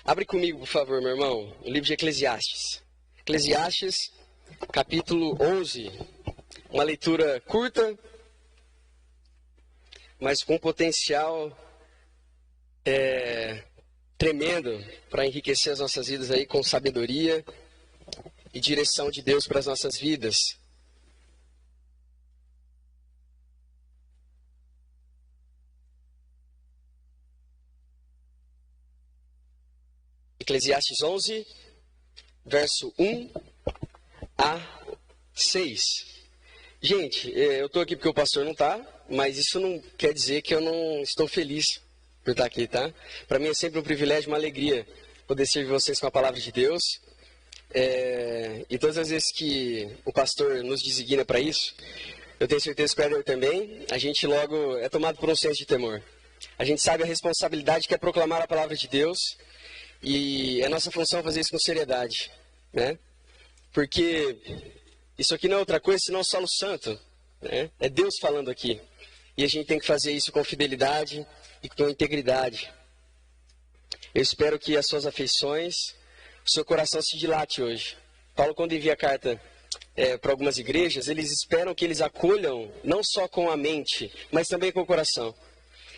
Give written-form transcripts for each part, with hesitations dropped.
Abre comigo, por favor, meu irmão, o livro de Eclesiastes. Eclesiastes, capítulo 11. Uma leitura curta, mas com potencial tremendo para enriquecer as nossas vidas aí com sabedoria e direção de Deus para as nossas vidas. Eclesiastes 11, verso 1 a 6. Gente, eu estou aqui porque o pastor não está, mas isso não quer dizer que eu não estou feliz por estar aqui, tá? Para mim é sempre um privilégio, uma alegria poder servir vocês com a palavra de Deus. E todas as vezes que o pastor nos designa para isso, eu tenho certeza que o Éder também, a gente logo é tomado por um senso de temor. A gente sabe a responsabilidade que é proclamar a palavra de Deus. E é nossa função fazer isso com seriedade, né? Porque isso aqui não é outra coisa senão o solo santo, né? É Deus falando aqui. E a gente tem que fazer isso com fidelidade e com integridade. Eu espero que as suas afeições, o seu coração se dilate hoje. Paulo, quando envia a carta para algumas igrejas, eles esperam que eles acolham não só com a mente, mas também com o coração.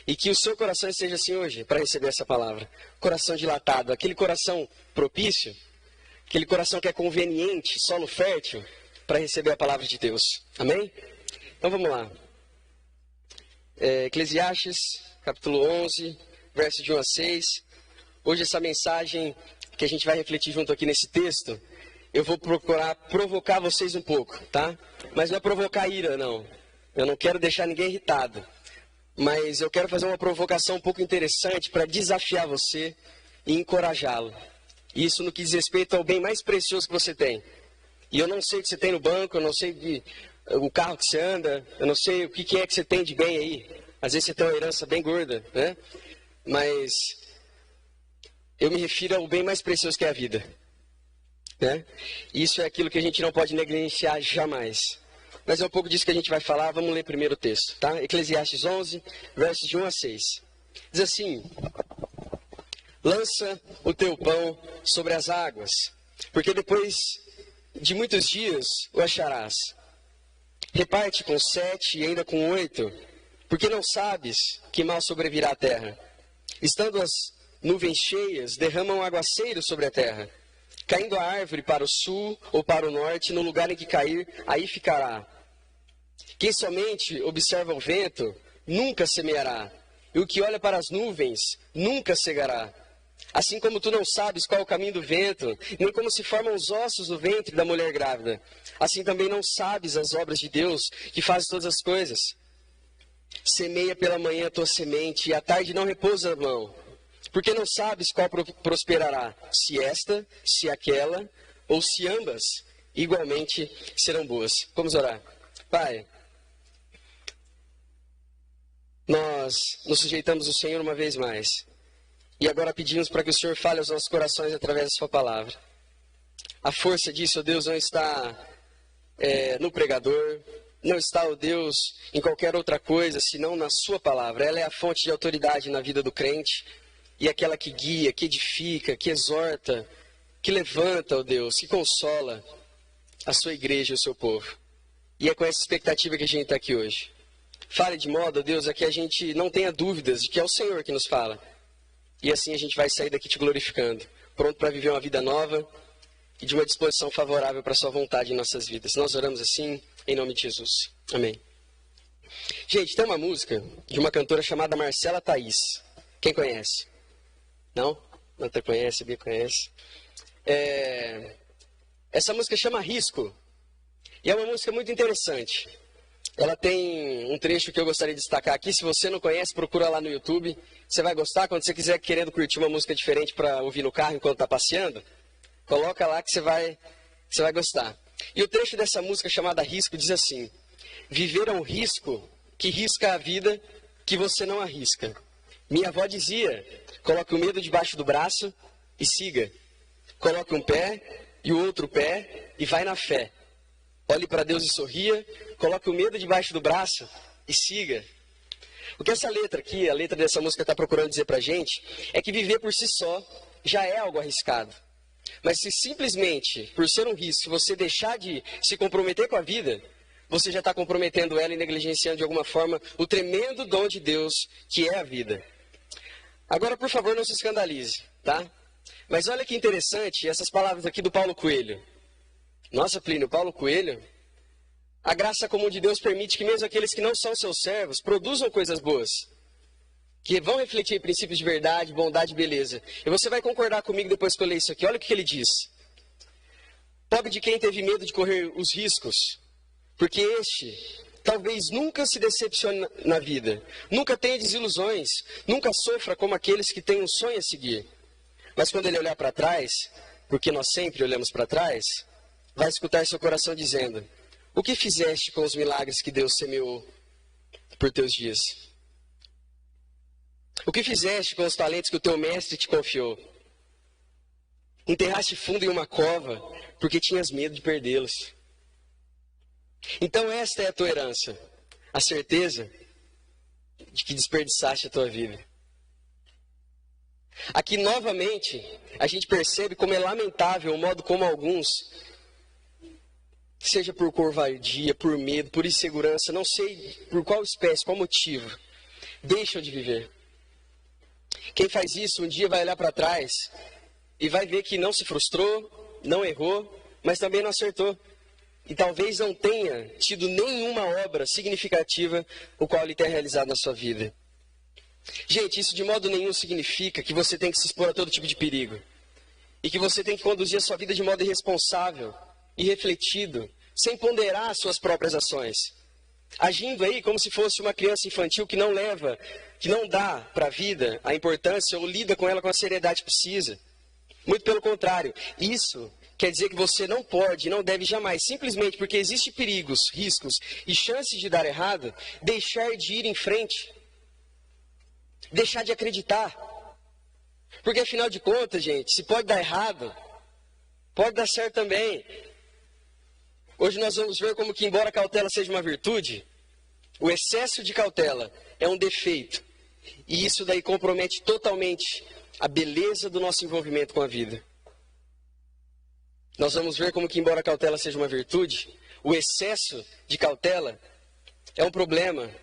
E que o seu coração esteja assim hoje, para receber essa palavra. Coração dilatado, aquele coração propício, aquele coração que é conveniente, solo fértil, para receber a palavra de Deus. Amém? Então vamos lá. Eclesiastes, capítulo 11, verso de 1 a 6. Hoje essa mensagem que a gente vai refletir junto aqui nesse texto, eu vou procurar provocar vocês um pouco, tá? Mas não é provocar ira, não. Eu não quero deixar ninguém irritado. Mas eu quero fazer uma provocação um pouco interessante para desafiar você e encorajá-lo. Isso no que diz respeito ao bem mais precioso que você tem. E eu não sei o que você tem no banco, eu não sei o carro que você anda, eu não sei o que é que você tem de bem aí. Às vezes você tem uma herança bem gorda, né? Mas eu me refiro ao bem mais precioso que é a vida, né? Isso é aquilo que a gente não pode negligenciar jamais. Mas é um pouco disso que a gente vai falar. Vamos ler primeiro o texto, tá? Eclesiastes 11, versos de 1 a 6. Diz assim: lança o teu pão sobre as águas, porque depois de muitos dias o acharás. Reparte com 7 e ainda com 8, porque não sabes que mal sobrevirá à terra. Estando as nuvens cheias, derramam aguaceiro sobre a terra. Caindo a árvore para o sul ou para o norte, no lugar em que cair, aí ficará. Quem somente observa o vento, nunca semeará. E o que olha para as nuvens, nunca cegará. Assim como tu não sabes qual é o caminho do vento, nem como se formam os ossos do ventre da mulher grávida, assim também não sabes as obras de Deus, que faz todas as coisas. Semeia pela manhã a tua semente, e à tarde não repousa a mão, porque não sabes qual prosperará, se esta, se aquela, ou se ambas, igualmente serão boas. Vamos orar. Pai, nós nos sujeitamos ao Senhor uma vez mais. E agora pedimos para que o Senhor fale aos nossos corações através da sua palavra. A força disso, ó Deus, não está no pregador, não está, ó Deus, em qualquer outra coisa, senão na sua palavra. Ela é a fonte de autoridade na vida do crente. E aquela que guia, que edifica, que exorta, que levanta, ó Deus, que consola a sua igreja e o seu povo. E é com essa expectativa que a gente está aqui hoje. Fale de modo, ó Deus, a que a gente não tenha dúvidas de que é o Senhor que nos fala. E assim a gente vai sair daqui te glorificando, pronto para viver uma vida nova e de uma disposição favorável para a sua vontade em nossas vidas. Nós oramos assim, em nome de Jesus. Amém. Gente, tem uma música de uma cantora chamada Marcela Thaís. Quem conhece? Não? Nata conhece, Bia conhece. Essa música chama Risco. E é uma música muito interessante. Ela tem um trecho que eu gostaria de destacar aqui. Se você não conhece, procura lá no YouTube. Você vai gostar. Quando você quiser querendo curtir uma música diferente para ouvir no carro enquanto está passeando, coloca lá que você vai gostar. E o trecho dessa música chamada Risco diz assim: viver é um risco que risca a vida que você não arrisca. Minha avó dizia: coloque o medo debaixo do braço e siga. Coloque um pé e o outro pé e vai na fé. Olhe para Deus e sorria. Coloque o medo debaixo do braço e siga. O que essa letra aqui, a letra dessa música está procurando dizer pra gente, é que viver por si só já é algo arriscado. Mas se simplesmente, por ser um risco, você deixar de se comprometer com a vida, você já está comprometendo ela e negligenciando de alguma forma o tremendo dom de Deus que é a vida. Agora, por favor, não se escandalize, tá? Mas olha que interessante essas palavras aqui do Paulo Coelho. Nossa, Plínio, Paulo Coelho, a graça comum de Deus permite que mesmo aqueles que não são seus servos produzam coisas boas, que vão refletir princípios de verdade, bondade e beleza. E você vai concordar comigo depois que eu ler isso aqui. Olha o que ele diz. Pobre de quem teve medo de correr os riscos, porque este talvez nunca se decepcione na vida, nunca tenha desilusões, nunca sofra como aqueles que têm um sonho a seguir. Mas quando ele olhar para trás, porque nós sempre olhamos para trás, vai escutar seu coração dizendo: o que fizeste com os milagres que Deus semeou por teus dias? O que fizeste com os talentos que o teu mestre te confiou? Enterraste fundo em uma cova porque tinhas medo de perdê-los. Então esta é a tua herança, a certeza de que desperdiçaste a tua vida. Aqui novamente a gente percebe como é lamentável o modo como alguns, seja por covardia, por medo, por insegurança, não sei por qual espécie, qual motivo, deixam de viver. Quem faz isso um dia vai olhar para trás e vai ver que não se frustrou, não errou, mas também não acertou. E talvez não tenha tido nenhuma obra significativa o qual ele tenha realizado na sua vida. Gente, isso de modo nenhum significa que você tem que se expor a todo tipo de perigo. E que você tem que conduzir a sua vida de modo irresponsável, irrefletido, sem ponderar as suas próprias ações. Agindo aí como se fosse uma criança infantil que não leva, que não dá para a vida a importância ou lida com ela com a seriedade que precisa. Muito pelo contrário, isso quer dizer que você não pode, não deve jamais, simplesmente porque existem perigos, riscos e chances de dar errado, deixar de ir em frente. Deixar de acreditar. Porque afinal de contas, gente, se pode dar errado, pode dar certo também. Hoje nós vamos ver como que, embora a cautela seja uma virtude, o excesso de cautela é um defeito. E isso daí compromete totalmente a beleza do nosso envolvimento com a vida. Nós vamos ver como que, embora a cautela seja uma virtude, o excesso de cautela é um problema.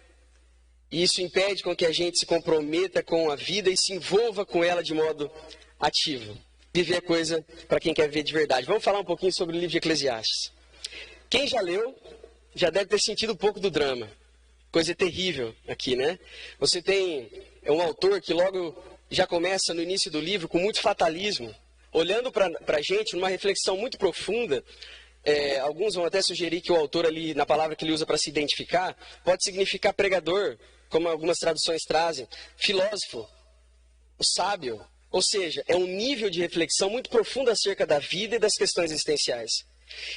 E isso impede com que a gente se comprometa com a vida e se envolva com ela de modo ativo. Viver é coisa para quem quer viver de verdade. Vamos falar um pouquinho sobre o livro de Eclesiastes. Quem já leu, já deve ter sentido um pouco do drama. Coisa terrível aqui, né? Você tem um autor que logo já começa no início do livro com muito fatalismo, olhando para a gente numa reflexão muito profunda. Alguns vão até sugerir que o autor ali, na palavra que ele usa para se identificar, pode significar pregador, como algumas traduções trazem, filósofo, o sábio. Ou seja, é um nível de reflexão muito profundo acerca da vida e das questões existenciais.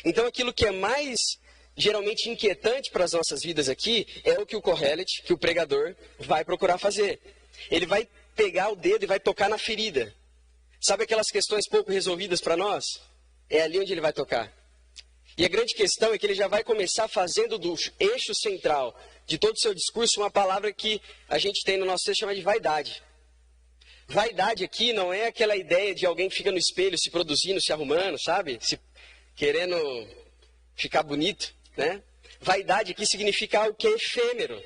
Então aquilo que é mais geralmente inquietante para as nossas vidas aqui é o que o Kohelet, que o pregador, vai procurar fazer. Ele vai pegar o dedo e vai tocar na ferida. Sabe aquelas questões pouco resolvidas para nós? É ali onde ele vai tocar. E a grande questão é que ele já vai começar fazendo do eixo central de todo o seu discurso uma palavra que a gente tem no nosso texto chamada de vaidade. Vaidade aqui não é aquela ideia de alguém que fica no espelho se produzindo, se arrumando, sabe? Querendo ficar bonito, né? Vaidade aqui significa algo que é efêmero,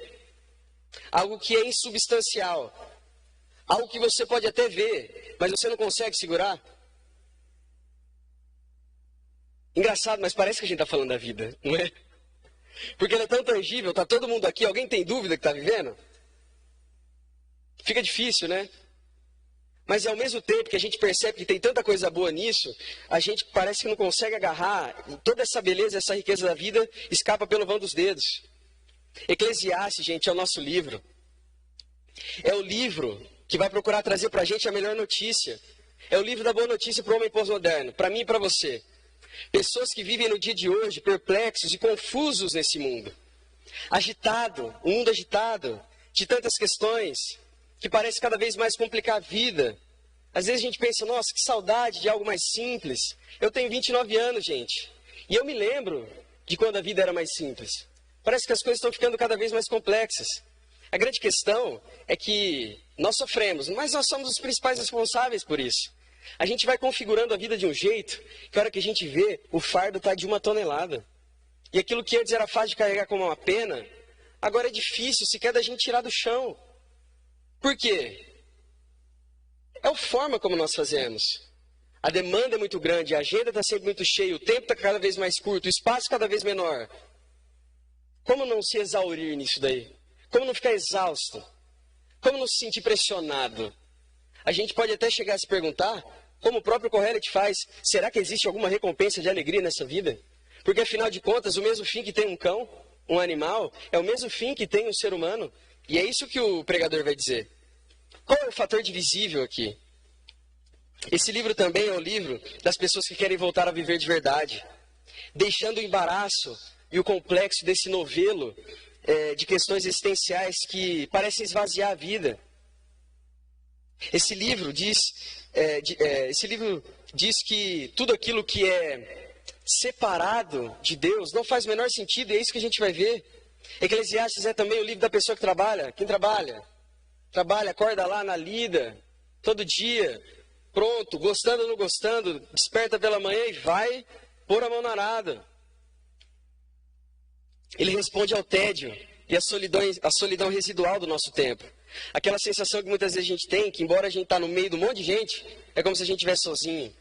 algo que é insubstancial, algo que você pode até ver, mas você não consegue segurar. Engraçado, mas parece que a gente está falando da vida, não é? Porque ela é tão tangível, está todo mundo aqui, alguém tem dúvida que está vivendo? Fica difícil, né? Mas ao mesmo tempo que a gente percebe que tem tanta coisa boa nisso, a gente parece que não consegue agarrar, e toda essa beleza, essa riqueza da vida escapa pelo vão dos dedos. Eclesiastes, gente, é o nosso livro. É o livro que vai procurar trazer para a gente a melhor notícia. É o livro da boa notícia para o homem pós-moderno, para mim e para você. Pessoas que vivem no dia de hoje perplexos e confusos nesse mundo. Agitado, um mundo agitado, de tantas questões, que parece cada vez mais complicar a vida. Às vezes a gente pensa, nossa, que saudade de algo mais simples. Eu tenho 29 anos, gente. E eu me lembro de quando a vida era mais simples. Parece que as coisas estão ficando cada vez mais complexas. A grande questão é que nós sofremos, mas nós somos os principais responsáveis por isso. A gente vai configurando a vida de um jeito que a hora que a gente vê, o fardo está de 1 tonelada. E aquilo que antes era fácil de carregar como uma pena, agora é difícil sequer da gente tirar do chão. Por quê? É a forma como nós fazemos. A demanda é muito grande, a agenda está sempre muito cheia, o tempo está cada vez mais curto, o espaço cada vez menor. Como não se exaurir nisso daí? Como não ficar exausto? Como não se sentir pressionado? A gente pode até chegar a se perguntar, como o próprio Kohelet faz, será que existe alguma recompensa de alegria nessa vida? Porque afinal de contas, o mesmo fim que tem um cão, um animal, é o mesmo fim que tem um ser humano. E é isso que o pregador vai dizer. Qual é o fator divisível aqui? Esse livro também é o livro das pessoas que querem voltar a viver de verdade, deixando o embaraço e o complexo desse novelo de questões existenciais que parecem esvaziar a vida. Esse livro diz que tudo aquilo que é separado de Deus não faz o menor sentido, e é isso que a gente vai ver. Eclesiastes é também o livro da pessoa que trabalha. Quem trabalha? Trabalha, acorda lá na lida, todo dia, pronto, gostando ou não gostando, desperta pela manhã e vai pôr a mão na arada. Ele responde ao tédio e à solidão residual do nosso tempo. Aquela sensação que muitas vezes a gente tem, que embora a gente está no meio de um monte de gente, é como se a gente estivesse sozinho.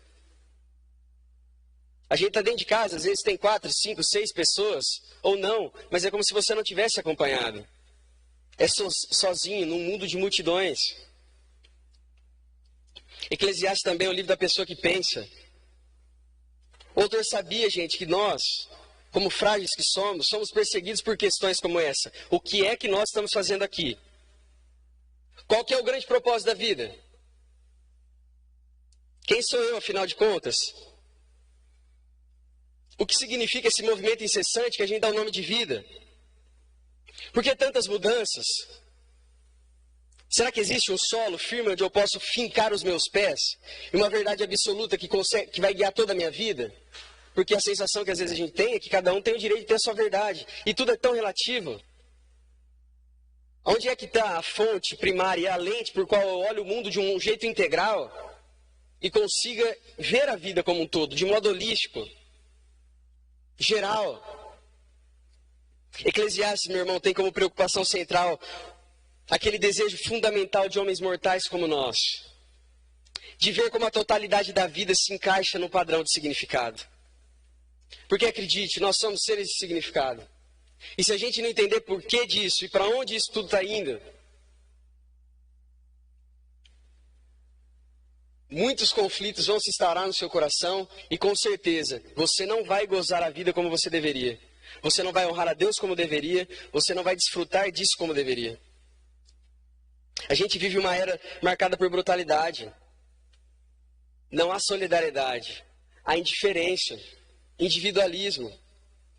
A gente está dentro de casa, às vezes tem 4, 5, 6 pessoas, ou não, mas é como se você não tivesse acompanhado. É sozinho, num mundo de multidões. Eclesiastes também é o livro da pessoa que pensa. O autor sabia, gente, que nós, como frágeis que somos perseguidos por questões como essa. O que é que nós estamos fazendo aqui? Qual que é o grande propósito da vida? Quem sou eu, afinal de contas? O que significa esse movimento incessante que a gente dá o nome de vida? Por que tantas mudanças? Será que existe um solo firme onde eu posso fincar os meus pés? E uma verdade absoluta que vai guiar toda a minha vida? Porque a sensação que às vezes a gente tem é que cada um tem o direito de ter a sua verdade. E tudo é tão relativo. Onde é que está a fonte primária e a lente por qual eu olho o mundo de um jeito integral e consiga ver a vida como um todo, de modo holístico, geral? Eclesiastes, meu irmão, tem como preocupação central aquele desejo fundamental de homens mortais como nós, de ver como a totalidade da vida se encaixa no padrão de significado. Porque acredite, nós somos seres de significado. E se a gente não entender por que disso e para onde isso tudo está indo, muitos conflitos vão se instaurar no seu coração e com certeza você não vai gozar a vida como você deveria. Você não vai honrar a Deus como deveria, você não vai desfrutar disso como deveria. A gente vive uma era marcada por brutalidade. Não há solidariedade, há indiferença, individualismo.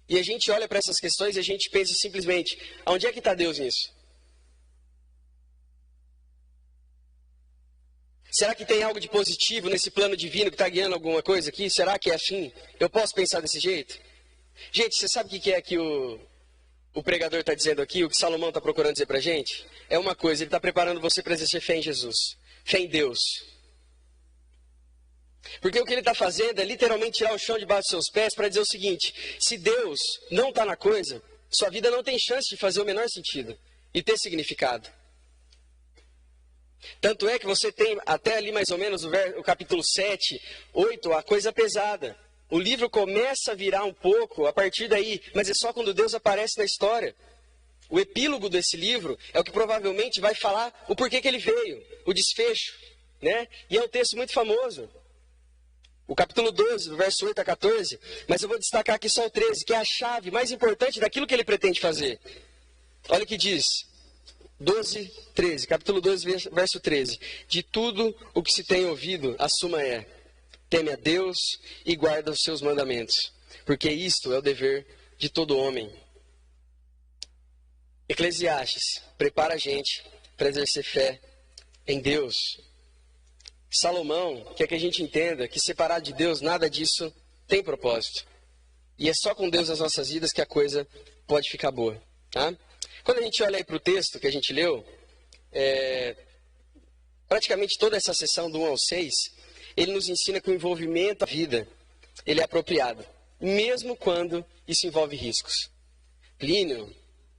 E a gente olha para essas questões e a gente pensa simplesmente, onde é que está Deus nisso? Será que tem algo de positivo nesse plano divino que está guiando alguma coisa aqui? Será que é assim? Eu posso pensar desse jeito? Gente, você sabe o que é que o pregador está dizendo aqui, o que Salomão está procurando dizer para a gente? É uma coisa, ele está preparando você para exercer fé em Jesus, fé em Deus. Porque o que ele está fazendo é literalmente tirar o chão debaixo dos seus pés para dizer o seguinte: se Deus não está na coisa, sua vida não tem chance de fazer o menor sentido e ter significado. Tanto é que você tem até ali mais ou menos o capítulo 7, 8, a coisa pesada. O livro começa a virar um pouco a partir daí, mas é só quando Deus aparece na história. O epílogo desse livro é o que provavelmente vai falar o porquê que ele veio, o desfecho, né? E é um texto muito famoso. O capítulo 12, do verso 8 a 14, mas eu vou destacar aqui só o 13, que é a chave mais importante daquilo que ele pretende fazer. Olha o que diz, 12, 13, capítulo 12, verso 13. De tudo o que se tem ouvido, a suma é: teme a Deus e guarda os seus mandamentos, porque isto é o dever de todo homem. Eclesiastes prepara a gente para exercer fé em Deus. Salomão quer que a gente entenda que separado de Deus, nada disso tem propósito. E é só com Deus nas nossas vidas que a coisa pode ficar boa. Tá? Quando a gente olha aí para o texto que a gente leu, praticamente toda essa sessão do 1 ao 6, ele nos ensina que o envolvimento da vida, ele é apropriado, mesmo quando isso envolve riscos. Plínio,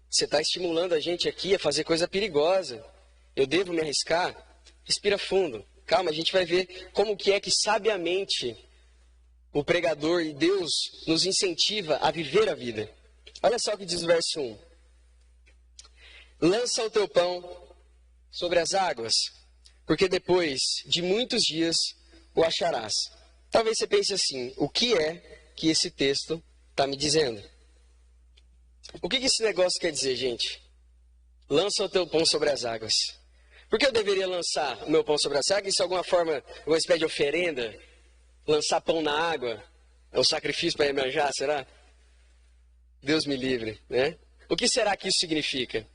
você está estimulando a gente aqui a fazer coisa perigosa. Eu devo me arriscar? Respira fundo. Calma, a gente vai ver como que é que sabiamente o pregador e Deus nos incentiva a viver a vida. Olha só o que diz o verso 1. Lança o teu pão sobre as águas, porque depois de muitos dias o acharás. Talvez você pense assim, o que é que esse texto está me dizendo? O que esse negócio quer dizer, gente? Lança o teu pão sobre as águas. Por que eu deveria lançar o meu pão sobre as águas? Isso é alguma forma, uma espécie de oferenda? Lançar pão na água? É um sacrifício para Iemanjá, será? Deus me livre, né? O que será que isso significa?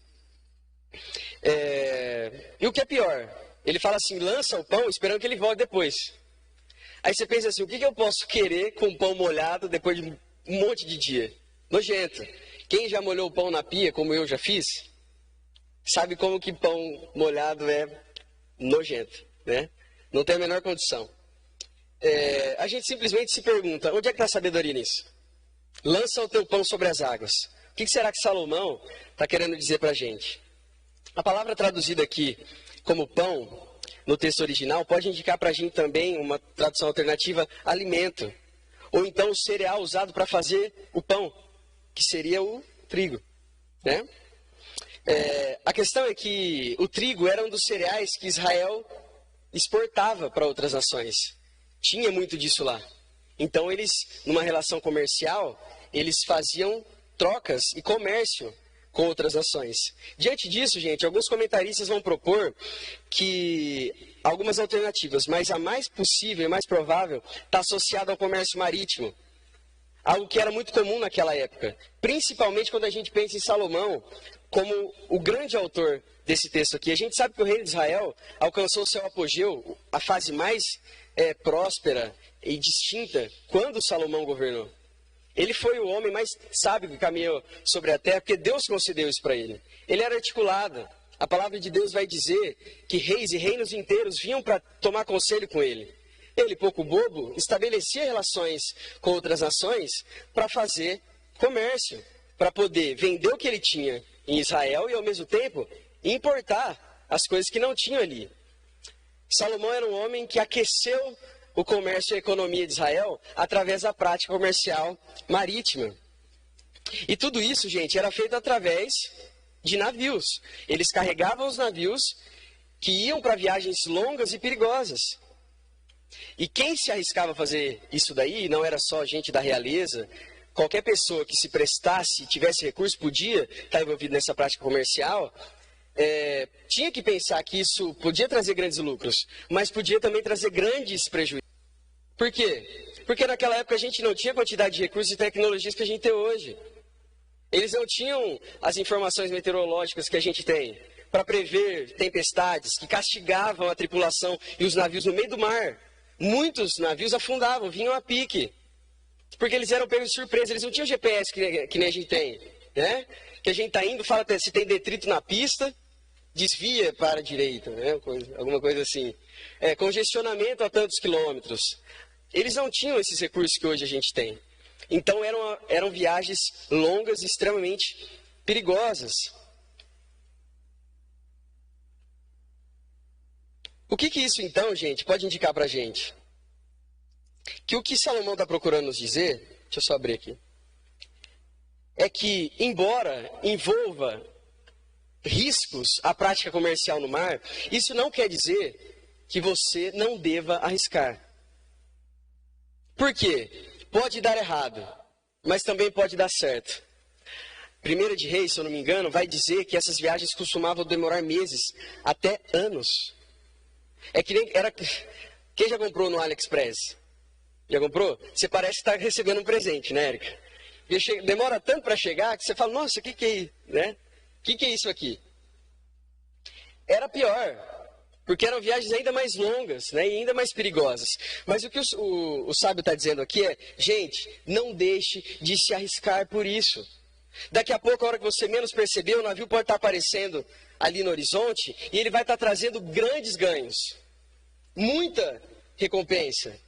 E o que é pior? Ele fala assim, lança o pão esperando que ele volte depois. Aí você pensa assim, o que eu posso querer com pão molhado depois de um monte de dia? Nojento. Quem já molhou o pão na pia, como eu já fiz, sabe como que pão molhado é nojento, né? Não tem a menor condição. A gente simplesmente se pergunta, onde é que está a sabedoria nisso? Lança o teu pão sobre as águas. O que será que Salomão está querendo dizer para a gente? A palavra traduzida aqui como pão, no texto original, pode indicar para a gente também uma tradução alternativa, alimento. Ou então o cereal usado para fazer o pão, que seria o trigo, né? A questão é que o trigo era um dos cereais que Israel exportava para outras nações. Tinha muito disso lá. Então eles, numa relação comercial, eles faziam trocas e comércio com outras nações. Diante disso, gente, alguns comentaristas vão propor que algumas alternativas, mas a mais possível e mais provável está associada ao comércio marítimo. Algo que era muito comum naquela época, principalmente quando a gente pensa em Salomão como o grande autor desse texto aqui. A gente sabe que o reino de Israel alcançou seu apogeu, a fase mais próspera e distinta, quando Salomão governou. Ele foi o homem mais sábio que caminhou sobre a terra, porque Deus concedeu isso para ele. Ele era articulado. A palavra de Deus vai dizer que reis e reinos inteiros vinham para tomar conselho com ele. Ele, pouco bobo, estabelecia relações com outras nações para fazer comércio, para poder vender o que ele tinha em Israel e, ao mesmo tempo, importar as coisas que não tinham ali. Salomão era um homem que aqueceu o comércio e a economia de Israel através da prática comercial marítima. E tudo isso, gente, era feito através de navios. Eles carregavam os navios que iam para viagens longas e perigosas. E quem se arriscava a fazer isso daí, não era só gente da realeza, qualquer pessoa que se prestasse, tivesse recurso, podia estar envolvido nessa prática comercial, tinha que pensar que isso podia trazer grandes lucros, mas podia também trazer grandes prejuízos. Por quê? Porque naquela época a gente não tinha a quantidade de recursos e tecnologias que a gente tem hoje. Eles não tinham as informações meteorológicas que a gente tem para prever tempestades que castigavam a tripulação e os navios no meio do mar. Muitos navios afundavam, vinham a pique, porque eles eram pegos de surpresa, eles não tinham GPS que nem a gente tem, né? Que a gente está indo, fala se tem detrito na pista, desvia para a direita, né? Alguma coisa assim. Congestionamento a tantos quilômetros. Eles não tinham esses recursos que hoje a gente tem. Então eram viagens longas e extremamente perigosas. O que isso então, gente, pode indicar para a gente? Que o que Salomão está procurando nos dizer, deixa eu só abrir aqui, é que, embora envolva riscos a prática comercial no mar, isso não quer dizer que você não deva arriscar. Por quê? Pode dar errado, mas também pode dar certo. 1 de Reis, se eu não me engano, vai dizer que essas viagens costumavam demorar meses, até anos. É que nem era. Quem já comprou no AliExpress? Já comprou? Você parece que está recebendo um presente, né, Érica? Demora tanto para chegar que você fala, nossa, o que é isso? Né? O que é isso aqui? Era pior, porque eram viagens ainda mais longas, né, e ainda mais perigosas. Mas o que o sábio está dizendo aqui é, gente, não deixe de se arriscar por isso. Daqui a pouco, a hora que você menos perceber, o navio pode estar aparecendo ali no horizonte e ele vai estar trazendo grandes ganhos. Muita recompensa.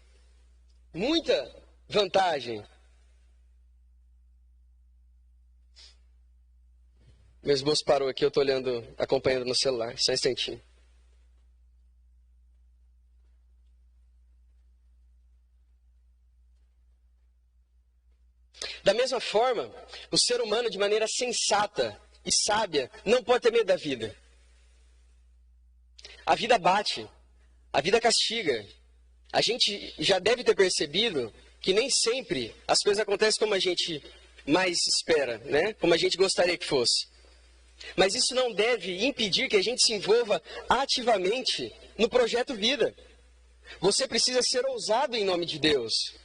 Muita vantagem. Meu esboço parou aqui, eu estou olhando, acompanhando no celular. Só um instantinho. Da mesma forma, o ser humano, de maneira sensata e sábia, não pode ter medo da vida. A vida bate, a vida castiga. A gente já deve ter percebido que nem sempre as coisas acontecem como a gente mais espera, né? Como a gente gostaria que fosse. Mas isso não deve impedir que a gente se envolva ativamente no projeto vida. Você precisa ser ousado em nome de Deus.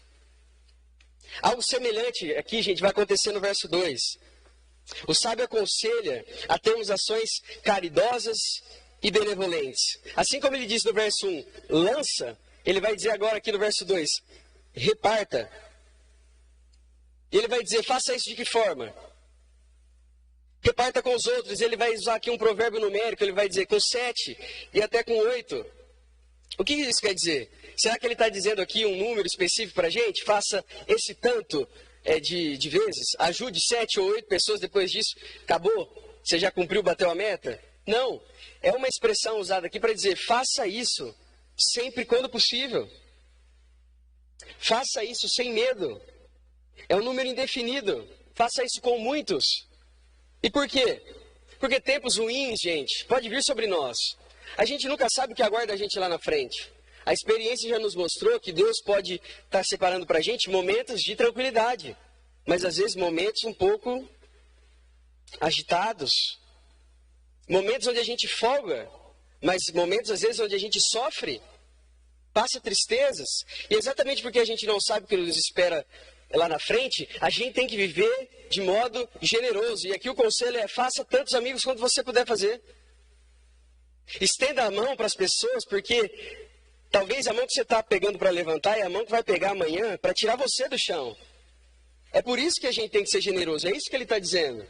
Algo semelhante aqui, gente, vai acontecer no verso 2. O sábio aconselha a termos ações caridosas e benevolentes. Assim como ele diz no verso 1, lança, ele vai dizer agora aqui no verso 2, reparta. Ele vai dizer, faça isso de que forma? Reparta com os outros. Ele vai usar aqui um provérbio numérico, ele vai dizer com 7 e até com 8. O que isso quer dizer? Será que ele está dizendo aqui um número específico para a gente? Faça esse tanto de vezes, ajude 7 ou 8 pessoas, depois disso, acabou? Você já cumpriu, bateu a meta? Não, é uma expressão usada aqui para dizer, faça isso sempre quando possível. Faça isso sem medo. É um número indefinido. Faça isso com muitos. E por quê? Porque tempos ruins, gente, pode vir sobre nós. A gente nunca sabe o que aguarda a gente lá na frente. A experiência já nos mostrou que Deus pode estar separando para a gente momentos de tranquilidade, mas às vezes momentos um pouco agitados. Momentos onde a gente folga, mas momentos às vezes onde a gente sofre, passa tristezas. E exatamente porque a gente não sabe o que nos espera lá na frente, a gente tem que viver de modo generoso. E aqui o conselho é, faça tantos amigos quanto você puder fazer. Estenda a mão para as pessoas, porque talvez a mão que você está pegando para levantar é a mão que vai pegar amanhã para tirar você do chão. É por isso que a gente tem que ser generoso, é isso que ele está dizendo.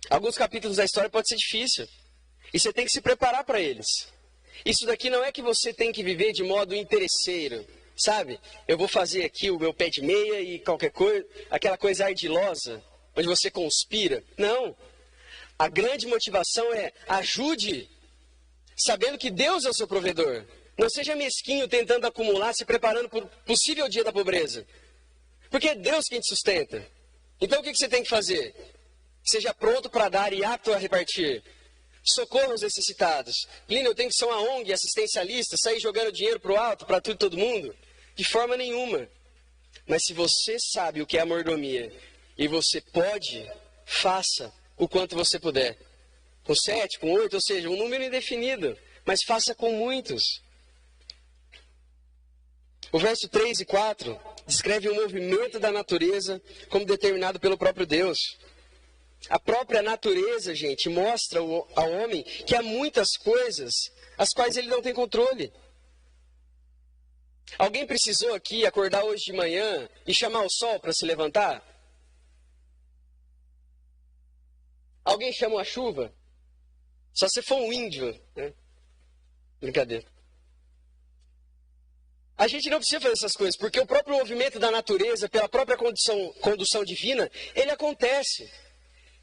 Alguns capítulos da história pode ser difícil, e você tem que se preparar para eles. Isso daqui não é que você tem que viver de modo interesseiro, sabe? Eu vou fazer aqui o meu pé de meia e qualquer coisa, aquela coisa ardilosa, onde você conspira. Não. A grande motivação é ajude, sabendo que Deus é o seu provedor. Não seja mesquinho tentando acumular, se preparando para o possível dia da pobreza. Porque é Deus quem te sustenta. Então o que você tem que fazer? Seja pronto para dar e apto a repartir. Socorro aos necessitados. Plínio, eu tenho que ser uma ONG assistencialista, sair jogando dinheiro para o alto, para tudo e todo mundo? De forma nenhuma. Mas se você sabe o que é a mordomia, e você pode, faça o quanto você puder. Com 7, com 8, ou seja, um número indefinido. Mas faça com muitos. O verso 3 e 4 descreve o movimento da natureza como determinado pelo próprio Deus. A própria natureza, gente, mostra ao homem que há muitas coisas as quais ele não tem controle. Alguém precisou aqui acordar hoje de manhã e chamar o sol para se levantar? Alguém chamou a chuva? Só se for um índio, né? Brincadeira. A gente não precisa fazer essas coisas, porque o próprio movimento da natureza, pela própria condução divina, ele acontece.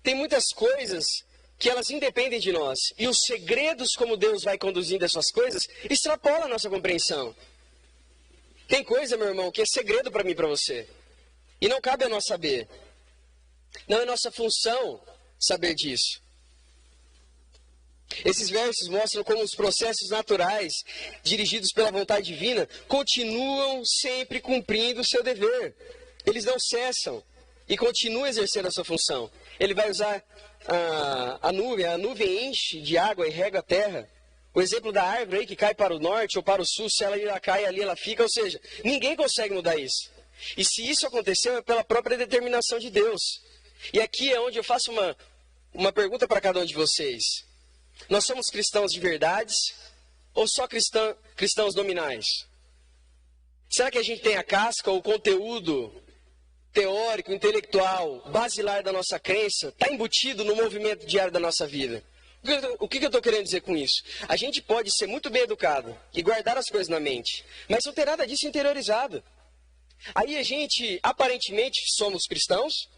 Tem muitas coisas que elas independem de nós. E os segredos como Deus vai conduzindo essas coisas, extrapola a nossa compreensão. Tem coisa, meu irmão, que é segredo para mim e para você. E não cabe a nós saber. Não é nossa função saber disso. Esses versos mostram como os processos naturais, dirigidos pela vontade divina, continuam sempre cumprindo o seu dever. Eles não cessam e continuam exercendo a sua função. Ele vai usar a nuvem enche de água e rega a terra. O exemplo da árvore aí que cai para o norte ou para o sul, se ela cai ali, ela fica. Ou seja, ninguém consegue mudar isso. E se isso aconteceu, é pela própria determinação de Deus. E aqui é onde eu faço uma pergunta para cada um de vocês. Nós somos cristãos de verdades ou só cristãos nominais? Será que a gente tem a casca ou o conteúdo teórico, intelectual, basilar da nossa crença, está embutido no movimento diário da nossa vida. O que eu estou querendo dizer com isso? A gente pode ser muito bem educado e guardar as coisas na mente, mas não ter nada disso interiorizado. Aí a gente, aparentemente, somos cristãos,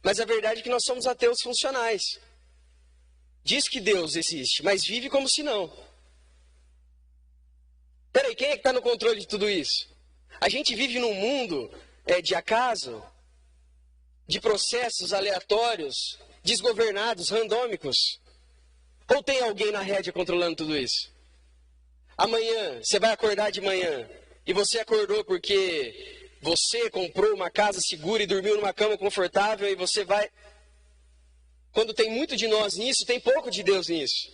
mas a verdade é que nós somos ateus funcionais. Diz que Deus existe, mas vive como se não. Peraí, quem é que está no controle de tudo isso? A gente vive num mundo de acaso, de processos aleatórios, desgovernados, randômicos. Ou tem alguém na rédea controlando tudo isso? Amanhã, você vai acordar de manhã, e você acordou porque você comprou uma casa segura e dormiu numa cama confortável, e você vai... Quando tem muito de nós nisso, tem pouco de Deus nisso.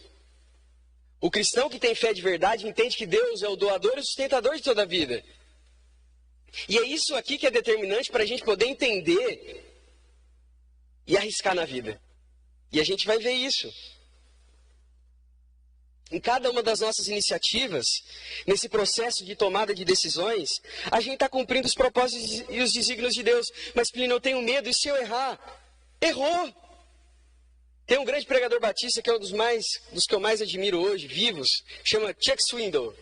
O cristão que tem fé de verdade entende que Deus é o doador e o sustentador de toda a vida. E é isso aqui que é determinante para a gente poder entender e arriscar na vida. E a gente vai ver isso. Em cada uma das nossas iniciativas, nesse processo de tomada de decisões, a gente está cumprindo os propósitos e os desígnios de Deus. Mas, Plínio, eu tenho medo, e se eu errar? Errou! Tem um grande pregador batista, que é um dos que eu mais admiro hoje, vivos, chama Chuck Swindoll.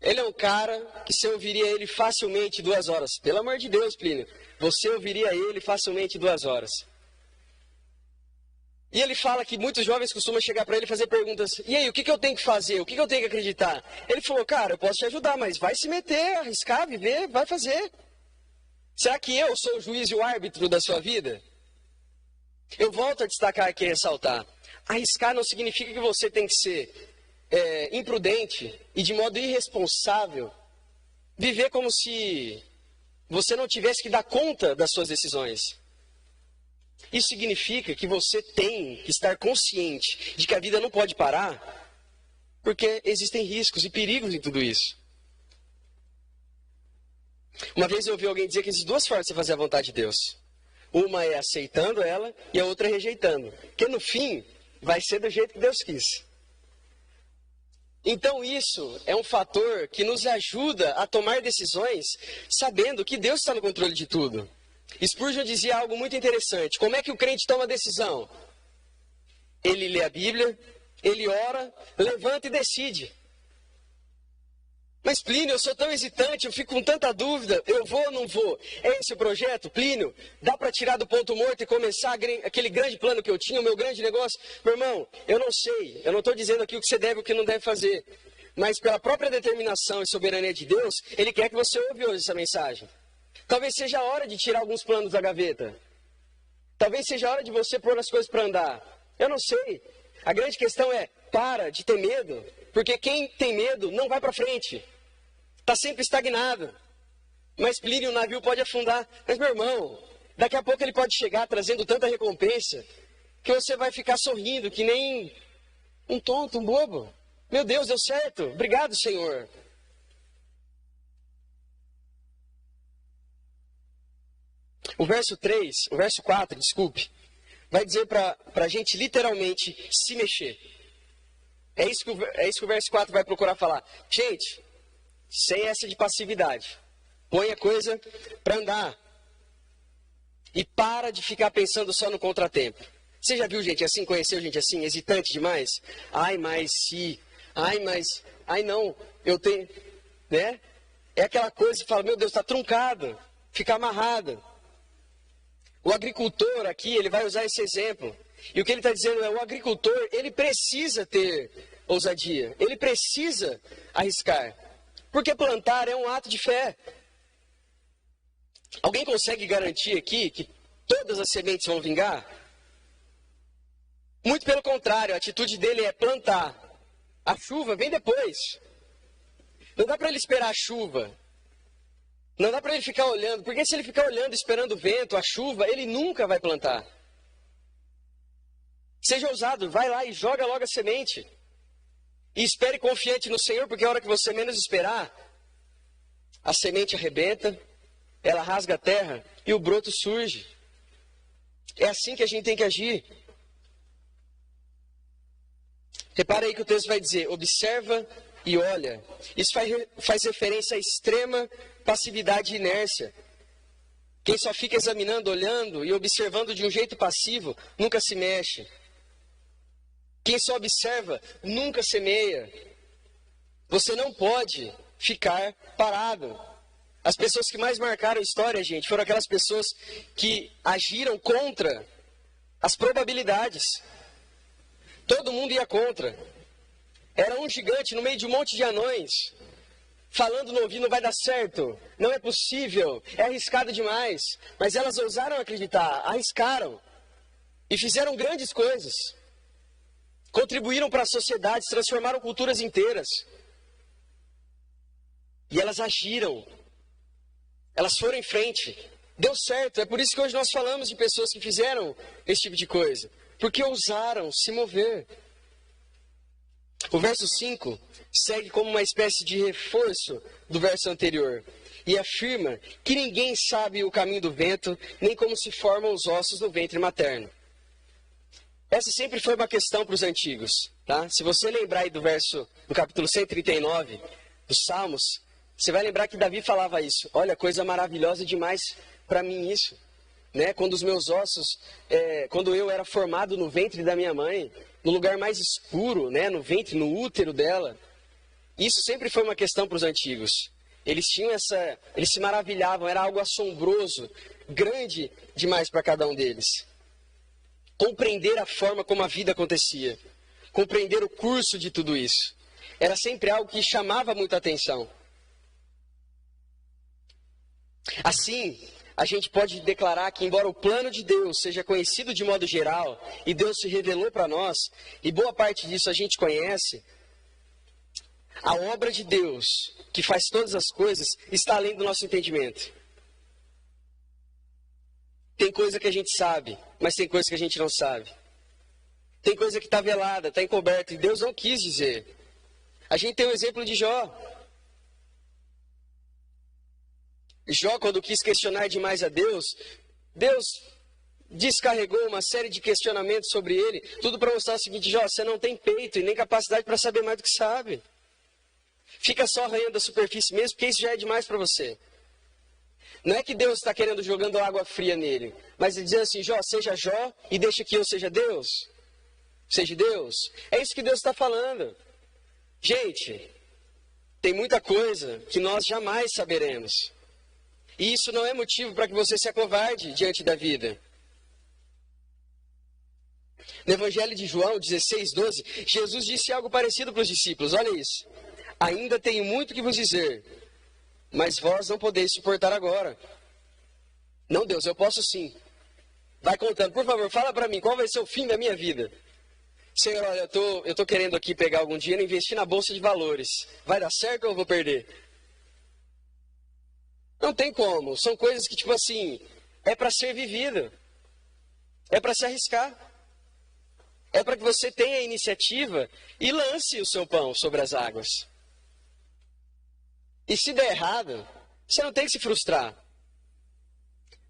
Ele é um cara que você ouviria ele facilmente 2 horas. Pelo amor de Deus, Plínio, você ouviria ele facilmente 2 horas. E ele fala que muitos jovens costumam chegar para ele e fazer perguntas. E aí, o que eu tenho que fazer? O que eu tenho que acreditar? Ele falou, cara, eu posso te ajudar, mas vai se meter, arriscar, viver, vai fazer. Será que eu sou o juiz e o árbitro da sua vida? Eu volto a destacar aqui e ressaltar. Arriscar não significa que você tem que ser imprudente e de modo irresponsável viver como se você não tivesse que dar conta das suas decisões. Isso significa que você tem que estar consciente de que a vida não pode parar, porque existem riscos e perigos em tudo isso. Uma vez eu ouvi alguém dizer que existem 2 formas de você fazer a vontade de Deus. Uma é aceitando ela e a outra é rejeitando. Porque no fim, vai ser do jeito que Deus quis. Então isso é um fator que nos ajuda a tomar decisões sabendo que Deus está no controle de tudo. Spurgeon dizia algo muito interessante. Como é que o crente toma decisão? Ele lê a Bíblia, ele ora, levanta e decide. Mas Plínio, eu sou tão hesitante, eu fico com tanta dúvida, eu vou ou não vou? É esse o projeto? Plínio, dá para tirar do ponto morto e começar aquele grande plano que eu tinha, o meu grande negócio? Meu irmão, eu não sei, eu não estou dizendo aqui o que você deve e o que não deve fazer. Mas pela própria determinação e soberania de Deus, Ele quer que você ouve hoje essa mensagem. Talvez seja a hora de tirar alguns planos da gaveta. Talvez seja a hora de você pôr as coisas para andar. Eu não sei. A grande questão é, para de ter medo, porque quem tem medo não vai para frente. Está sempre estagnado. Mas Plínio, o navio pode afundar. Mas, meu irmão, daqui a pouco ele pode chegar trazendo tanta recompensa que você vai ficar sorrindo que nem um tonto, um bobo. Meu Deus, deu certo. Obrigado, Senhor. O verso 4, vai dizer para a gente literalmente se mexer. É isso que o verso 4 vai procurar falar. Gente, sem essa de passividade. Põe a coisa para andar. E para de ficar pensando só no contratempo. Você já viu gente assim, conheceu gente assim, hesitante demais? Ai, mas se... Ai, mas... Ai, não, eu tenho... Né? É aquela coisa que fala, meu Deus, está truncado. Fica amarrado. O agricultor aqui, ele vai usar esse exemplo. E o que ele está dizendo é, o agricultor, ele precisa ter ousadia. Ele precisa arriscar. Porque plantar é um ato de fé. Alguém consegue garantir aqui que todas as sementes vão vingar? Muito pelo contrário, a atitude dele é plantar. A chuva vem depois. Não dá para ele esperar a chuva. Não dá para ele ficar olhando, porque se ele ficar olhando, esperando o vento, a chuva, ele nunca vai plantar. Seja ousado, vai lá e joga logo a semente. E espere confiante no Senhor, porque a hora que você menos esperar, a semente arrebenta, ela rasga a terra e o broto surge. É assim que a gente tem que agir. Repara aí que o texto vai dizer, observa e olha. Isso faz referência à extrema passividade e inércia. Quem só fica examinando, olhando e observando de um jeito passivo, nunca se mexe. Quem só observa, nunca semeia. Você não pode ficar parado. As pessoas que mais marcaram a história, gente, foram aquelas pessoas que agiram contra as probabilidades. Todo mundo ia contra. Era um gigante no meio de um monte de anões, falando no ouvido, não vai dar certo, não é possível, é arriscado demais. Mas elas ousaram acreditar, arriscaram e fizeram grandes coisas. Contribuíram para a sociedade, transformaram culturas inteiras. E elas agiram. Elas foram em frente. Deu certo. É por isso que hoje nós falamos de pessoas que fizeram esse tipo de coisa. Porque ousaram se mover. O verso 5 segue como uma espécie de reforço do verso anterior. E afirma que ninguém sabe o caminho do vento, nem como se formam os ossos no ventre materno. Essa sempre foi uma questão para os antigos. Tá? Se você lembrar aí do capítulo 139 dos Salmos, você vai lembrar que Davi falava isso. Olha, coisa maravilhosa demais para mim isso. Né? Quando os meus ossos, quando eu era formado no ventre da minha mãe, no lugar mais escuro, né? No ventre, no útero dela. Isso sempre foi uma questão para os antigos. Eles se maravilhavam, era algo assombroso, grande demais para cada um deles. Compreender a forma como a vida acontecia, compreender o curso de tudo isso, era sempre algo que chamava muita atenção. Assim, a gente pode declarar que, embora o plano de Deus seja conhecido de modo geral, e Deus se revelou para nós, e boa parte disso a gente conhece, a obra de Deus, que faz todas as coisas, está além do nosso entendimento. Tem coisa que a gente sabe, mas tem coisa que a gente não sabe. Tem coisa que está velada, está encoberta, e Deus não quis dizer. A gente tem o exemplo de Jó. Jó, quando quis questionar demais a Deus, Deus descarregou uma série de questionamentos sobre ele, tudo para mostrar o seguinte: Jó, você não tem peito e nem capacidade para saber mais do que sabe. Fica só arranhando a superfície mesmo, porque isso já é demais para você. Não é que Deus está querendo jogando água fria nele, mas ele diz assim: Jó, seja Jó e deixa que eu seja Deus. Seja Deus. É isso que Deus está falando. Gente, tem muita coisa que nós jamais saberemos. E isso não é motivo para que você se acovarde diante da vida. No Evangelho de João 16:12, Jesus disse algo parecido para os discípulos. Olha isso. Ainda tenho muito que vos dizer, mas vós não podeis suportar agora. Não, Deus, eu posso sim. Vai contando, por favor, fala para mim, qual vai ser o fim da minha vida? Senhor, olha, eu estou querendo aqui pegar algum dinheiro e investir na Bolsa de Valores. Vai dar certo ou eu vou perder? Não tem como. São coisas que, tipo assim, é para ser vivido. É para se arriscar. É para que você tenha a iniciativa e lance o seu pão sobre as águas. E se der errado, você não tem que se frustrar.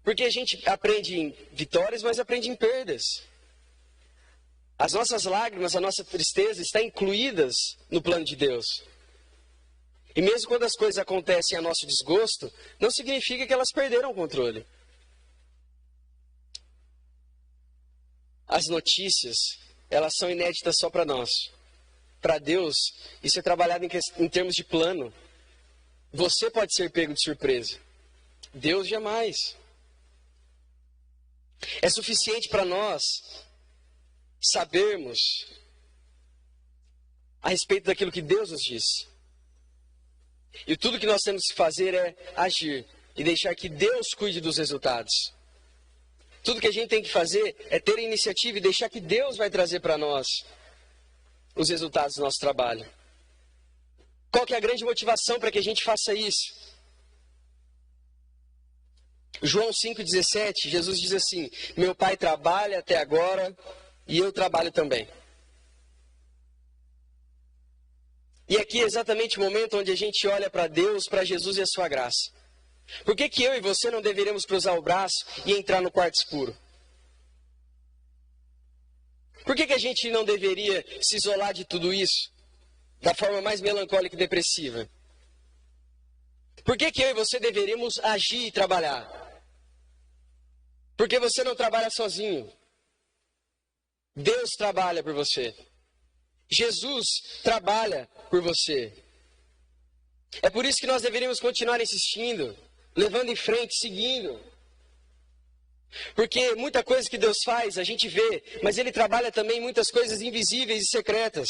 Porque a gente aprende em vitórias, mas aprende em perdas. As nossas lágrimas, a nossa tristeza estão incluídas no plano de Deus. E mesmo quando as coisas acontecem a nosso desgosto, não significa que elas perderam o controle. As notícias, elas são inéditas só para nós. Para Deus, isso é trabalhado em termos de plano. Você pode ser pego de surpresa. Deus jamais. É suficiente para nós sabermos a respeito daquilo que Deus nos disse. E tudo que nós temos que fazer é agir e deixar que Deus cuide dos resultados. Tudo que a gente tem que fazer é ter a iniciativa e deixar que Deus vai trazer para nós os resultados do nosso trabalho. Qual que é a grande motivação para que a gente faça isso? João 5,17, Jesus diz assim: meu Pai trabalha até agora e eu trabalho também. E aqui é exatamente o momento onde a gente olha para Deus, para Jesus e a sua graça. Por que eu e você não deveríamos cruzar o braço e entrar no quarto escuro? Por que a gente não deveria se isolar de tudo isso, da forma mais melancólica e depressiva? Por que eu e você deveríamos agir e trabalhar? Porque você não trabalha sozinho. Deus trabalha por você. Jesus trabalha por você. É por isso que nós deveríamos continuar insistindo, levando em frente, seguindo. Porque muita coisa que Deus faz, a gente vê, mas Ele trabalha também muitas coisas invisíveis e secretas.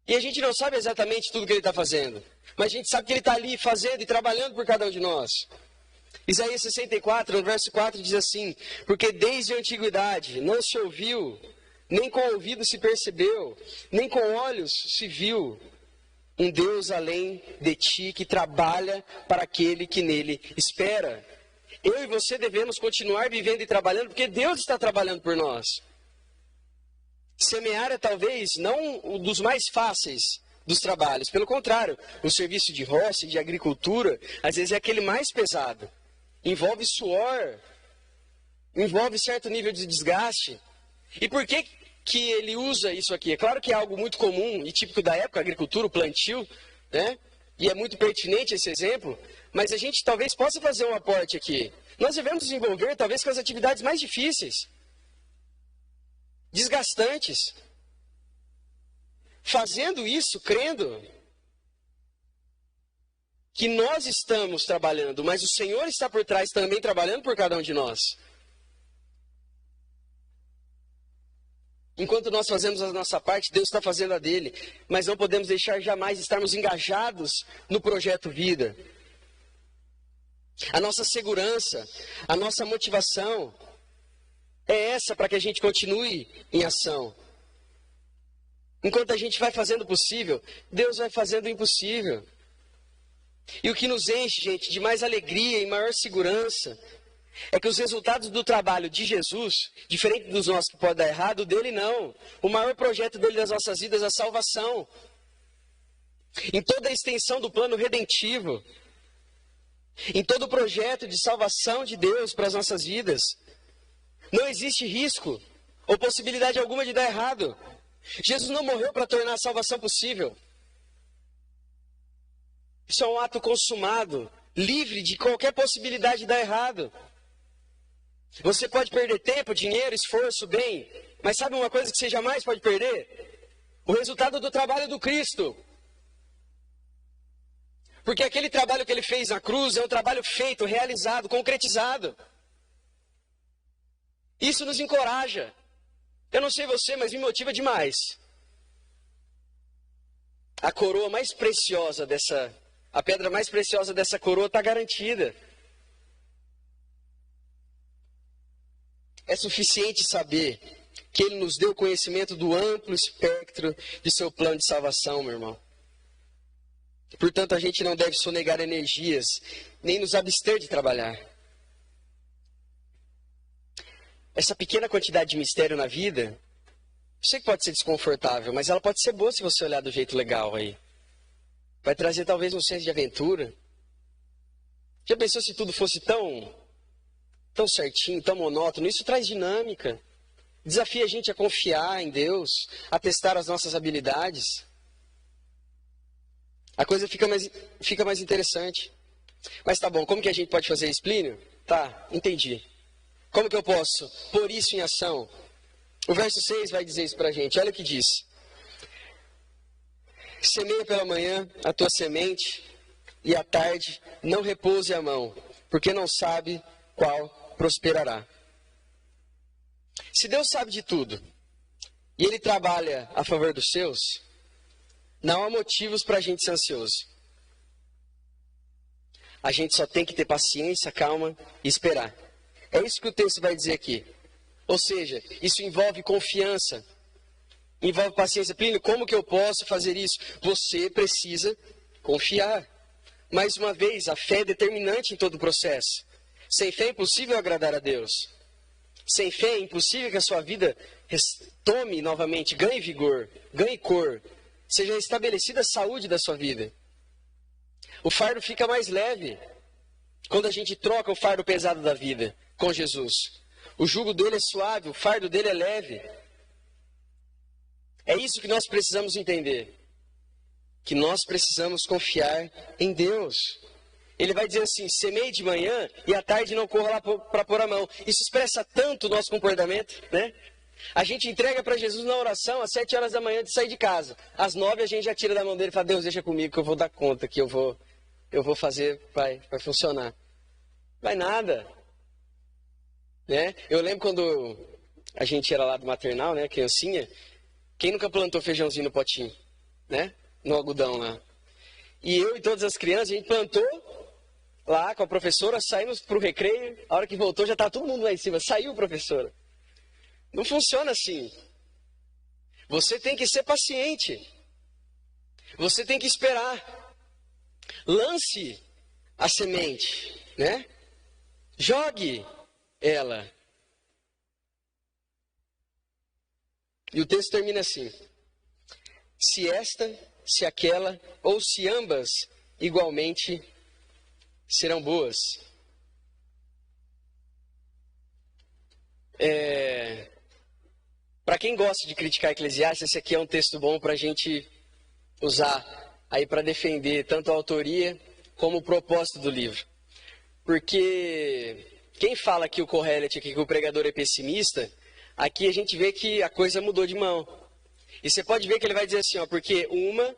E a gente não sabe exatamente tudo que Ele está fazendo, mas a gente sabe que Ele está ali fazendo e trabalhando por cada um de nós. Isaías 64, no verso 4, diz assim: porque desde a antiguidade não se ouviu, nem com o ouvido se percebeu, nem com olhos se viu um Deus além de ti que trabalha para aquele que nele espera. Eu e você devemos continuar vivendo e trabalhando, porque Deus está trabalhando por nós. Semear é talvez não um dos mais fáceis dos trabalhos. Pelo contrário, o serviço de roça, de agricultura, às vezes é aquele mais pesado. Envolve suor, envolve certo nível de desgaste. E por que ele usa isso aqui? É claro que é algo muito comum e típico da época, a agricultura, o plantio, né? E é muito pertinente esse exemplo, mas a gente talvez possa fazer um aporte aqui. Nós devemos desenvolver talvez com as atividades mais difíceis, desgastantes. Fazendo isso, crendo que nós estamos trabalhando, mas o Senhor está por trás também trabalhando por cada um de nós. Enquanto nós fazemos a nossa parte, Deus está fazendo a dele. Mas não podemos deixar jamais de estarmos engajados no projeto vida. A nossa segurança, a nossa motivação é essa para que a gente continue em ação. Enquanto a gente vai fazendo o possível, Deus vai fazendo o impossível. E o que nos enche, gente, de mais alegria e maior segurança é que os resultados do trabalho de Jesus, diferente dos nossos que pode dar errado, o dele não. O maior projeto dele das nossas vidas é a salvação. Em toda a extensão do plano redentivo, em todo o projeto de salvação de Deus para as nossas vidas, não existe risco ou possibilidade alguma de dar errado. Jesus não morreu para tornar a salvação possível. Isso é um ato consumado, livre de qualquer possibilidade de dar errado. Você pode perder tempo, dinheiro, esforço, bem, mas sabe uma coisa que você jamais pode perder? O resultado do trabalho do Cristo. Porque aquele trabalho que ele fez na cruz é um trabalho feito, realizado, concretizado. Isso nos encoraja. Eu não sei você, mas me motiva demais. A coroa mais preciosa a pedra mais preciosa dessa coroa está garantida. É suficiente saber que Ele nos deu conhecimento do amplo espectro de seu plano de salvação, meu irmão. Portanto, a gente não deve sonegar energias, nem nos abster de trabalhar. Essa pequena quantidade de mistério na vida, eu sei que pode ser desconfortável, mas ela pode ser boa se você olhar do jeito legal aí. Vai trazer talvez um senso de aventura. Já pensou se tudo fosse tão certinho, tão monótono? Isso traz dinâmica. Desafia a gente a confiar em Deus, a testar as nossas habilidades. A coisa fica mais interessante. Mas tá bom, como que a gente pode fazer isso, Plínio? Tá, entendi. Como que eu posso pôr isso em ação? O verso 6 vai dizer isso pra gente. Olha o que diz. Semeia pela manhã a tua semente, e à tarde não repouse a mão, porque não sabe qual prosperará. Se Deus sabe de tudo, e Ele trabalha a favor dos seus, não há motivos para a gente ser ansioso. A gente só tem que ter paciência, calma e esperar. É isso que o texto vai dizer aqui. Ou seja, isso envolve confiança, envolve paciência. Plínio, como que eu posso fazer isso? Você precisa confiar. Mais uma vez, a fé é determinante em todo o processo. Sem fé é impossível agradar a Deus. Sem fé é impossível que a sua vida tome novamente, ganhe vigor, ganhe cor, seja estabelecida a saúde da sua vida. O fardo fica mais leve quando a gente troca o fardo pesado da vida com Jesus. O jugo dele é suave, o fardo dele é leve. É isso que nós precisamos entender. Que nós precisamos confiar em Deus. Ele vai dizer assim, semeie de manhã e à tarde não corra lá para pôr a mão. Isso expressa tanto o nosso comportamento, né? A gente entrega para Jesus na oração às 7 horas da manhã de sair de casa. Às 9 a gente já tira da mão dele e fala, Deus, deixa comigo que eu vou dar conta, que eu vou fazer, vai funcionar. Vai nada. Né? Eu lembro quando a gente era lá do maternal, né, criancinha, quem nunca plantou feijãozinho no potinho, né? No algodão lá. E eu e todas as crianças, a gente plantou lá com a professora, saímos para o recreio, a hora que voltou já estava todo mundo lá em cima, saiu professora. Não funciona assim. Você tem que ser paciente. Você tem que esperar. Lance a semente, né? Jogue ela. E o texto termina assim. Se esta, se aquela, ou se ambas igualmente serão boas. Para quem gosta de criticar Eclesiastes, esse aqui é um texto bom para a gente usar aí para defender tanto a autoria como o propósito do livro. Porque quem fala que o Kohelet, que o pregador é pessimista, aqui a gente vê que a coisa mudou de mão. E você pode ver que ele vai dizer assim, ó, porque uma,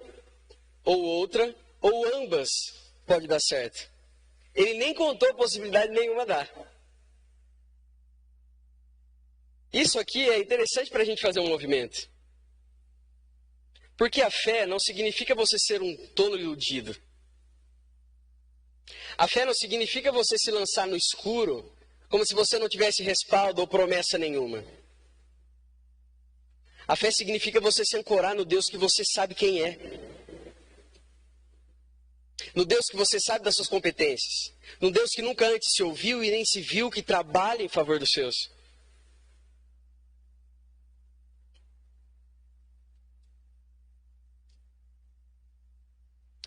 ou outra, ou ambas pode dar certo. Ele nem contou possibilidade nenhuma dar. Isso aqui é interessante para a gente fazer um movimento. Porque a fé não significa você ser um tolo iludido. A fé não significa você se lançar no escuro, como se você não tivesse respaldo ou promessa nenhuma. A fé significa você se ancorar no Deus que você sabe quem é. No Deus que você sabe das suas competências. No Deus que nunca antes se ouviu e nem se viu, que trabalha em favor dos seus.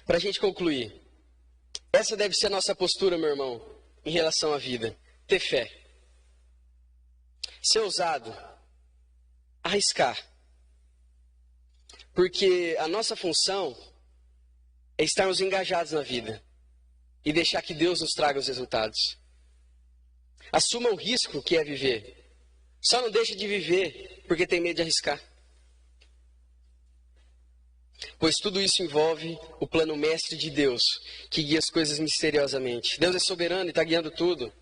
Para a gente concluir, essa deve ser a nossa postura, meu irmão, em relação à vida. Ter fé. Ser ousado. Arriscar. Porque a nossa função é estarmos engajados na vida e deixar que Deus nos traga os resultados. Assuma o risco que é viver. Só não deixe de viver porque tem medo de arriscar. Pois tudo isso envolve o plano mestre de Deus, que guia as coisas misteriosamente. Deus é soberano e está guiando tudo.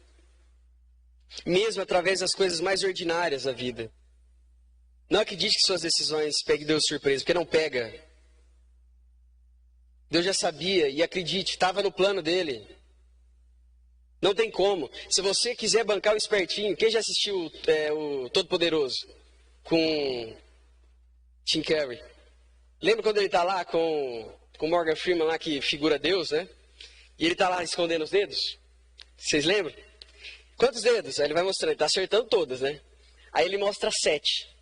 Mesmo através das coisas mais ordinárias da vida. Não acredite que suas decisões peguem Deus de surpresa, porque não pega. Deus já sabia e acredite, estava no plano dele. Não tem como. Se você quiser bancar o espertinho, quem já assistiu o Todo-Poderoso? Com Tim Carrey. Lembra quando ele está lá com Morgan Freeman lá que figura Deus, né? E ele está lá escondendo os dedos? Vocês lembram? Quantos dedos? Aí ele vai mostrando, ele está acertando todas, né? Aí ele mostra 7.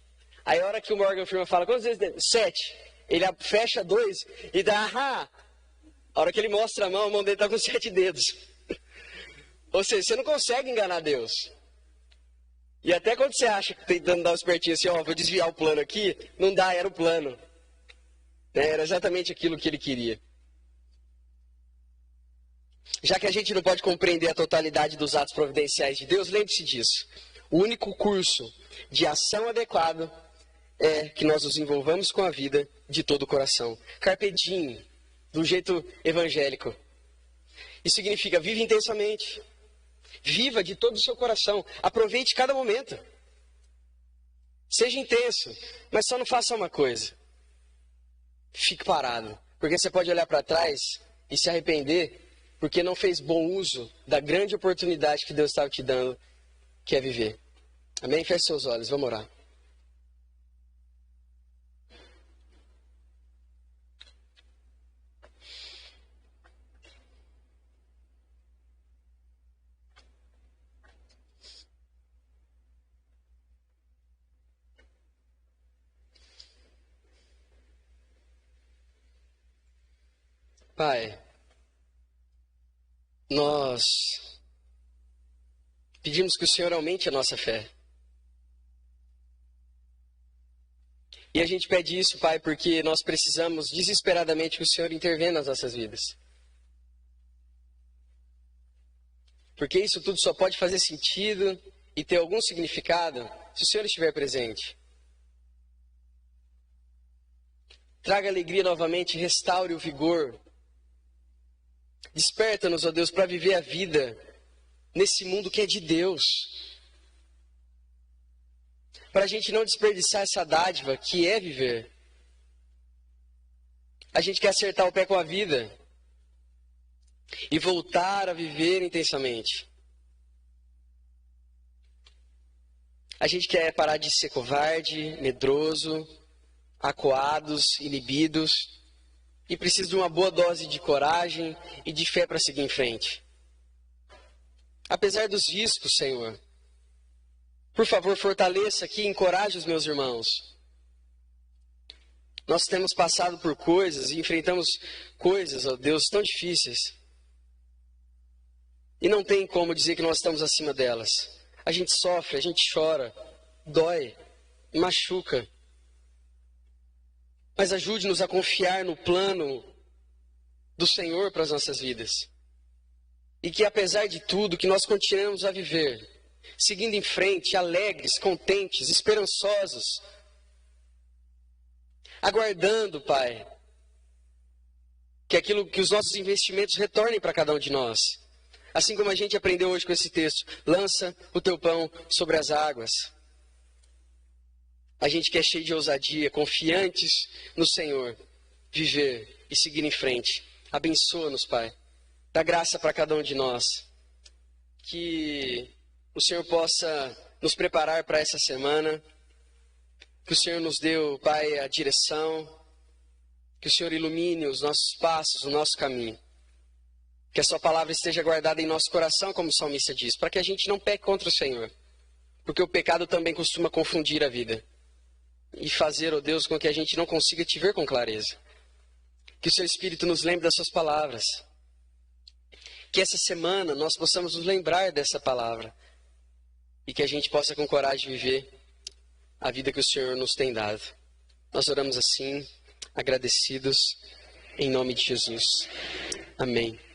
Aí a hora que o Morgan Freeman fala, quantos dedos? 7. Ele fecha 2 e dá, ahá! A hora que ele mostra a mão dele está com 7 dedos. Ou seja, você não consegue enganar Deus. E até quando você acha que tentando dar um espertinho assim, ó, vou desviar o plano aqui, não dá, era o plano. Era exatamente aquilo que ele queria. Já que a gente não pode compreender a totalidade dos atos providenciais de Deus, lembre-se disso. O único curso de ação adequado é que nós nos envolvamos com a vida de todo o coração. Carpe diem, do jeito evangélico. Isso significa vive intensamente. Viva de todo o seu coração. Aproveite cada momento. Seja intenso, mas só não faça uma coisa. Fique parado, porque você pode olhar para trás e se arrepender porque não fez bom uso da grande oportunidade que Deus estava te dando, que é viver. Amém? Feche seus olhos, vamos orar. Pai, nós pedimos que o Senhor aumente a nossa fé. E a gente pede isso, Pai, porque nós precisamos desesperadamente que o Senhor intervenha nas nossas vidas. Porque isso tudo só pode fazer sentido e ter algum significado se o Senhor estiver presente. Traga alegria novamente, restaure o vigor. Desperta-nos, ó Deus, para viver a vida nesse mundo que é de Deus. Para a gente não desperdiçar essa dádiva que é viver. A gente quer acertar o pé com a vida e voltar a viver intensamente. A gente quer parar de ser covarde, medroso, acuados, inibidos, e precisa de uma boa dose de coragem e de fé para seguir em frente. Apesar dos riscos, Senhor, por favor, fortaleça aqui e encoraje os meus irmãos. Nós temos passado por coisas e enfrentamos coisas, ó Deus, tão difíceis. E não tem como dizer que nós estamos acima delas. A gente sofre, a gente chora, dói, machuca. Mas ajude-nos a confiar no plano do Senhor para as nossas vidas. E que apesar de tudo, que nós continuemos a viver, seguindo em frente, alegres, contentes, esperançosos, aguardando, Pai, que os nossos investimentos retornem para cada um de nós. Assim como a gente aprendeu hoje com esse texto, lança o teu pão sobre as águas. A gente que é cheio de ousadia, confiantes no Senhor, viver e seguir em frente. Abençoa-nos, Pai. Dá graça para cada um de nós. Que o Senhor possa nos preparar para essa semana. Que o Senhor nos dê, Pai, a direção. Que o Senhor ilumine os nossos passos, o nosso caminho. Que a sua palavra esteja guardada em nosso coração, como o salmista diz, para que a gente não peque contra o Senhor. Porque o pecado também costuma confundir a vida. E fazer, ó Deus, com que a gente não consiga te ver com clareza. Que o seu Espírito nos lembre das suas palavras. Que essa semana nós possamos nos lembrar dessa palavra. E que a gente possa com coragem viver a vida que o Senhor nos tem dado. Nós oramos assim, agradecidos, em nome de Jesus. Amém.